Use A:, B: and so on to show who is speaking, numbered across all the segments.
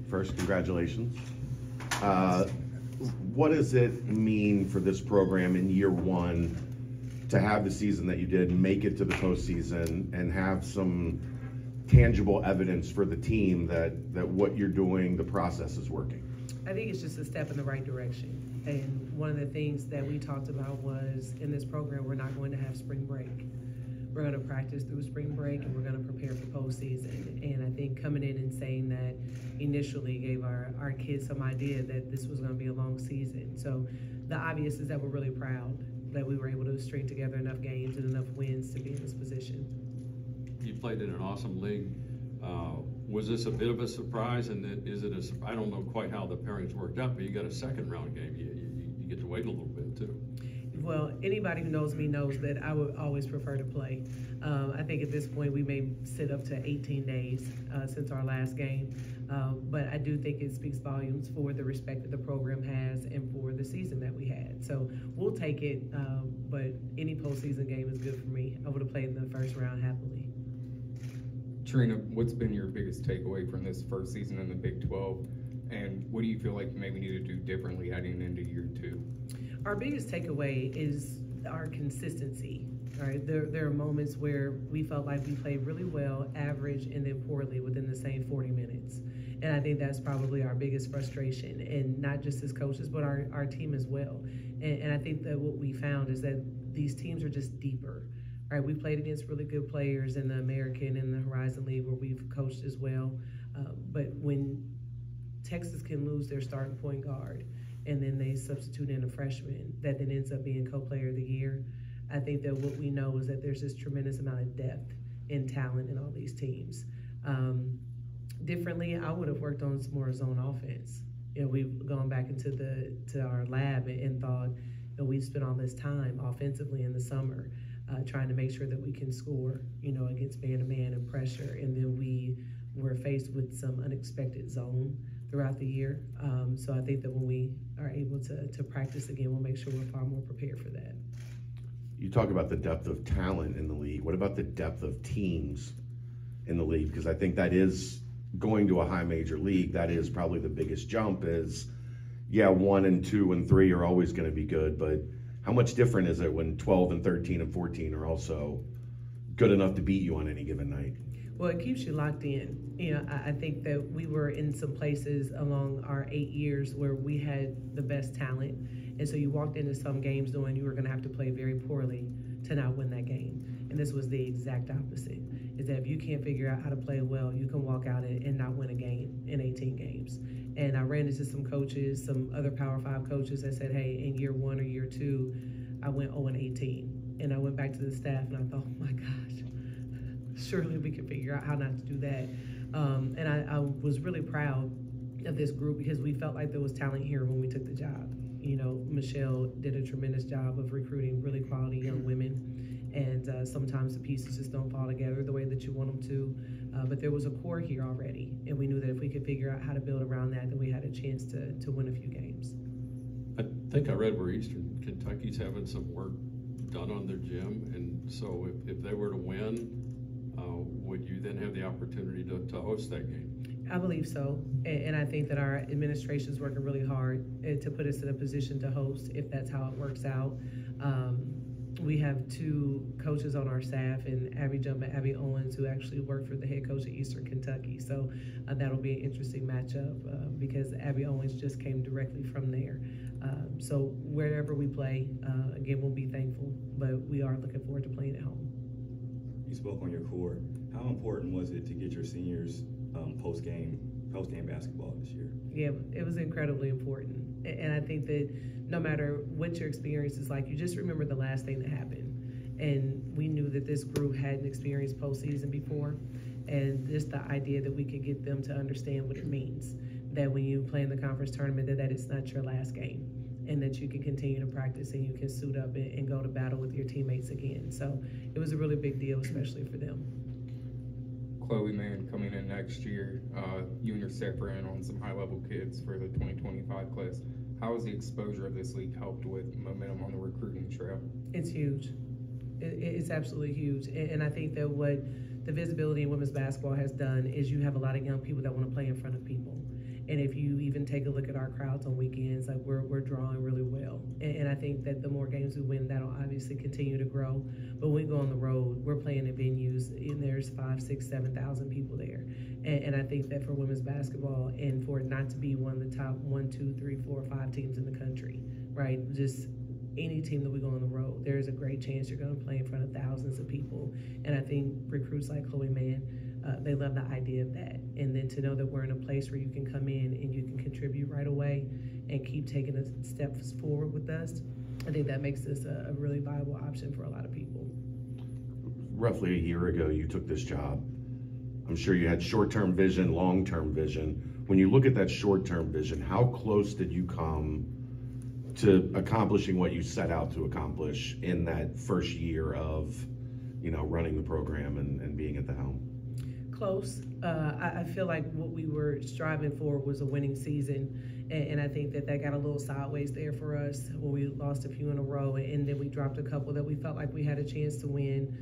A: First, congratulations. What does it mean for this program in year one to have the season that you did, make it to the postseason, and have some tangible evidence for the team that what you're doing, the process is working?
B: I think it's just a step in the right direction. And one of the things that we talked about was in this program, we're not going to have spring break. We're going to practice through spring break and we're going to prepare for postseason. And I think coming in and saying that initially gave our kids some idea that this was going to be a long season. So the obvious is that we're really proud that we were able to string together enough games and enough wins to be in this position.
C: You played in an awesome league. Was this a bit of a surprise? And is it I don't know quite how the pairings worked out, but you got a second round game. You get to wait a little bit too.
B: Well, anybody who knows me knows that I would always prefer to play. I think at this point we may sit up to 18 days since our last game. But I do think it speaks volumes for the respect that the program has and for the season that we had. So we'll take it, but any postseason game is good for me. I would have played in the first round happily.
D: Katrina, what's been your biggest takeaway from this first season in the Big 12? And what do you feel like you maybe need to do differently heading into year two?
B: Our biggest takeaway is our consistency. Right? There are moments where we felt like we played really well, average, and then poorly within the same 40 minutes. And I think that's probably our biggest frustration, and not just as coaches, but our team as well. And I think that what we found is that these teams are just deeper. Right? We played against really good players in the American and the Horizon League where we've coached as well. But when Texas can lose their starting point guard and then they substitute in a freshman that then ends up being co-player of the year, I think that what we know is that there's this tremendous amount of depth and talent in all these teams. Differently, I would have worked on some more zone offense. You know, we've gone back into our lab and thought, you know, we've spent all this time offensively in the summer trying to make sure that we can score, you know, against man-to-man and pressure, and then we were faced with some unexpected zone throughout the year. So I think that when we are able to practice again, we'll make sure we're far more prepared for that.
A: You talk about the depth of talent in the league. What about the depth of teams in the league? Because I think that is going to a high major league. That is probably the biggest jump is, yeah, 1 and 2 and 3 are always going to be good, but how much different is it when 12 and 13 and 14 are also good enough to beat you on any given night?
B: Well, it keeps you locked in. You know, I think that we were in some places along our 8 years where we had the best talent. And so you walked into some games knowing you were going to have to play very poorly to not win that game. And this was the exact opposite, is that if you can't figure out how to play well, you can walk out and not win a game in 18 games. And I ran into some coaches, some other Power 5 coaches that said, hey, in year 1 or year 2, I went 0-18. And I went back to the staff and I thought, oh my gosh, surely we can figure out how not to do that. And I was really proud of this group because we felt like there was talent here when we took the job. You know, Michelle did a tremendous job of recruiting really quality young women, and sometimes the pieces just don't fall together the way that you want them to. But there was a core here already, and we knew that if we could figure out how to build around that, then we had a chance to win a few games.
C: I think I read where Eastern Kentucky's having some work done on their gym, and so if they were to win, would you then have the opportunity to host that game?
B: I believe so, and I think that our administration is working really hard to put us in a position to host if that's how it works out. We have 2 coaches on our staff, and Abby Owens, who actually worked for the head coach at Eastern Kentucky. So that'll be an interesting matchup because Abby Owens just came directly from there. So wherever we play, again, we'll be thankful, but we are looking forward to playing at home.
E: You spoke on your core. How important was it to get your seniors post-game basketball this year?
B: Yeah, it was incredibly important. And I think that no matter what your experience is like, you just remember the last thing that happened. And we knew that this group hadn't experienced postseason before. And just the idea that we could get them to understand what it means, that when you play in the conference tournament, that it's not your last game, and that you can continue to practice and you can suit up and go to battle with your teammates again. So it was a really big deal, especially for them.
D: Chloe, man, coming in next year, you and your staff are in on some high-level kids for the 2025 class. How has the exposure of this league helped with momentum on the recruiting trail?
B: It's huge. It's absolutely huge. And I think that what the visibility in women's basketball has done is you have a lot of young people that want to play in front of people. And if you even take a look at our crowds on weekends, like we're drawing really well. And I think that the more games we win, that'll obviously continue to grow. But when we go on the road, we're playing in venues, and there's 5, 6, 7,000 people there. And I think that for women's basketball, and for it not to be one of the top 1, 2, 3, 4, 5 teams in the country, right? Just any team that we go on the road, there's a great chance you're going to play in front of thousands of people. And I think recruits like Chloe Mann, they love the idea of that. And then to know that we're in a place where you can come in and you can contribute right away and keep taking the steps forward with us, I think that makes this a really viable option for a lot of people.
A: Roughly a year ago, you took this job. I'm sure you had short-term vision, long-term vision. When you look at that short-term vision, how close did you come to accomplishing what you set out to accomplish in that first year of, running the program and being at the helm?
B: Close. I feel like what we were striving for was a winning season, and I think that got a little sideways there for us when we lost a few in a row, and then we dropped a couple that we felt like we had a chance to win.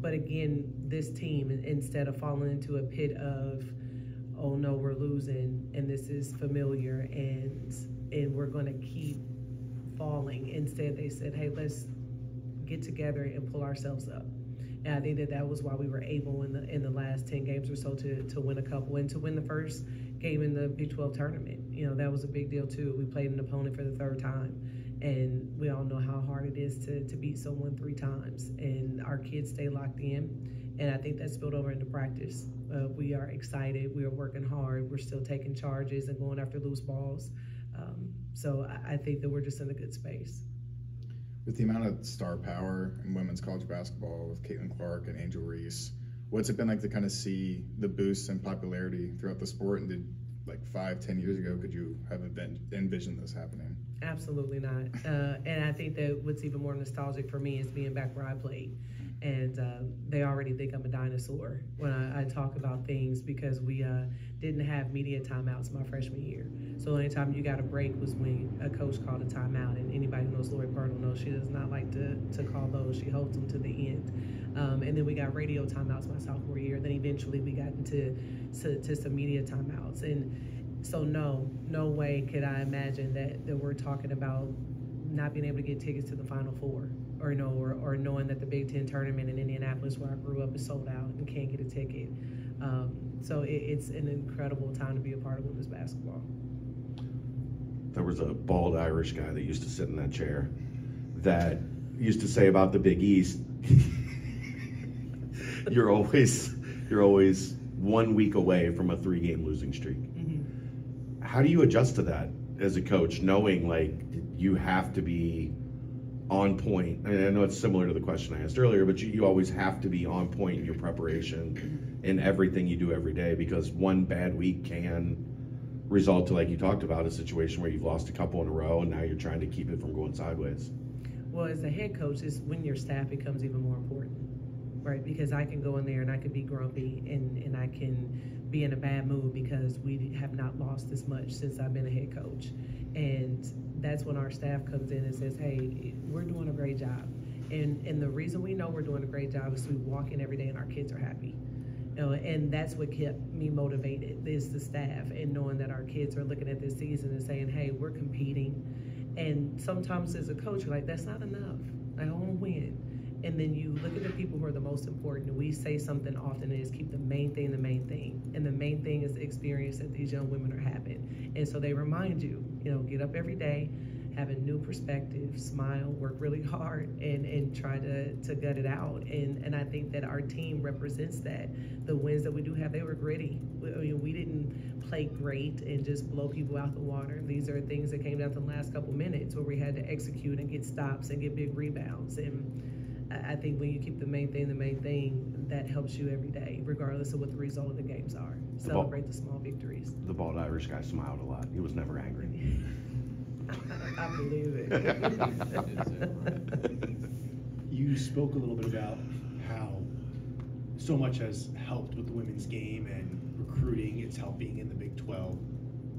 B: But again, this team, instead of falling into a pit of, oh no, we're losing, and this is familiar, and we're going to keep falling. Instead, they said, hey, let's get together and pull ourselves up. And I think that was why we were able in the last 10 games or so to win a couple, and to win the first game in the Big 12 tournament. That was a big deal too. We played an opponent for the third time, and we all know how hard it is to beat someone 3 times. And our kids stay locked in, and I think that spilled over into practice. We are excited. We are working hard. We're still taking charges and going after loose balls. So I think that we're just in a good space.
F: With the amount of star power in women's college basketball with Caitlin Clark and Angel Reese, what's it been like to kind of see the boost in popularity throughout the sport? And did, 5-10 years ago, could you have envisioned this happening?
B: Absolutely not. And I think that what's even more nostalgic for me is being back where I played. And they already think I'm a dinosaur when I talk about things, because we didn't have media timeouts my freshman year. So the only time you got a break was when a coach called a timeout. And anybody who knows Lori Purtle knows she does not like to call those. She holds them to the end. And then we got radio timeouts my sophomore year. Then eventually we got into some media timeouts. And so no way could I imagine that we're talking about not being able to get tickets to the Final Four, or knowing that the Big Ten tournament in Indianapolis, where I grew up, is sold out and can't get a ticket. So it's an incredible time to be a part of women's basketball.
A: There was a bald Irish guy that used to sit in that chair that used to say about the Big East, you're always 1 week away from a 3-game losing streak. Mm-hmm. How do you adjust to that as a coach, knowing you have to be on point? And I know it's similar to the question I asked earlier, but you always have to be on point in your preparation in everything you do every day, because one bad week can result to, like you talked about, a situation where you've lost a couple in a row and now you're trying to keep it from going sideways.
B: Well, as a head coach, it's when your staff becomes even more important, right? Because I can go in there and I can be grumpy and I can be in a bad mood because we have not lost as much since I've been a head coach. And that's when our staff comes in and says, hey, we're doing a great job. And the reason we know we're doing a great job is we walk in every day and our kids are happy. And that's what kept me motivated, is the staff, and knowing that our kids are looking at this season and saying, hey, we're competing. And sometimes as a coach, you're like, that's not enough. I want to win. And then you look at the people who are the most important, and we say something often is keep the main thing the main thing. And the main thing is the experience that these young women are having. And so they remind you, get up every day, have a new perspective, smile, work really hard, and try to gut it out. And I think that our team represents that. The wins that we do have, they were gritty. We didn't play great and just blow people out the water. These are things that came down to the last couple minutes where we had to execute and get stops and get big rebounds. And I think when you keep the main thing, that helps you every day, regardless of what the result of the games are. Celebrate the small victories.
A: The bald Irish guy smiled a lot. He was never angry.
B: I believe it.
G: You spoke a little bit about how so much has helped with the women's game and recruiting. It's helped being in the Big 12.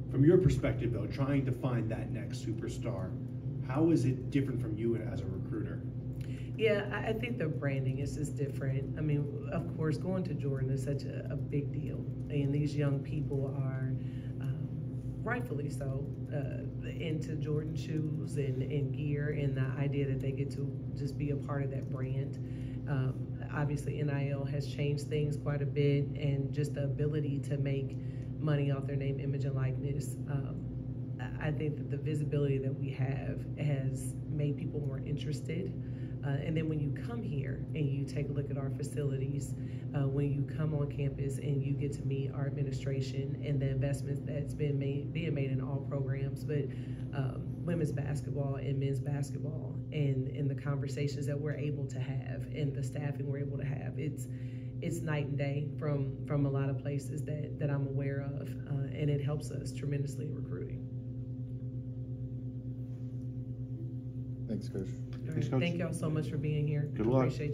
G: From your perspective, though, trying to find that next superstar, how is it different from you as a recruiter?
B: Yeah, I think the branding is just different. I mean, of course, going to Jordan is such a big deal, and these young people are rightfully so into Jordan shoes and gear, and the idea that they get to just be a part of that brand. Obviously, NIL has changed things quite a bit, and just the ability to make money off their name, image, and likeness. I think that the visibility that we have has made people more interested. And then when you come here and you take a look at our facilities, when you come on campus and you get to meet our administration and the investments that's being made in all programs, but women's basketball and men's basketball, and the conversations that we're able to have and the staffing we're able to have, it's night and day from a lot of places that I'm aware of, and it helps us tremendously in recruiting.
F: Thanks, Coach.
B: All right.
A: Thanks, Coach.
B: Thank y'all so much for being here.
A: Good luck.
B: Appreciate you.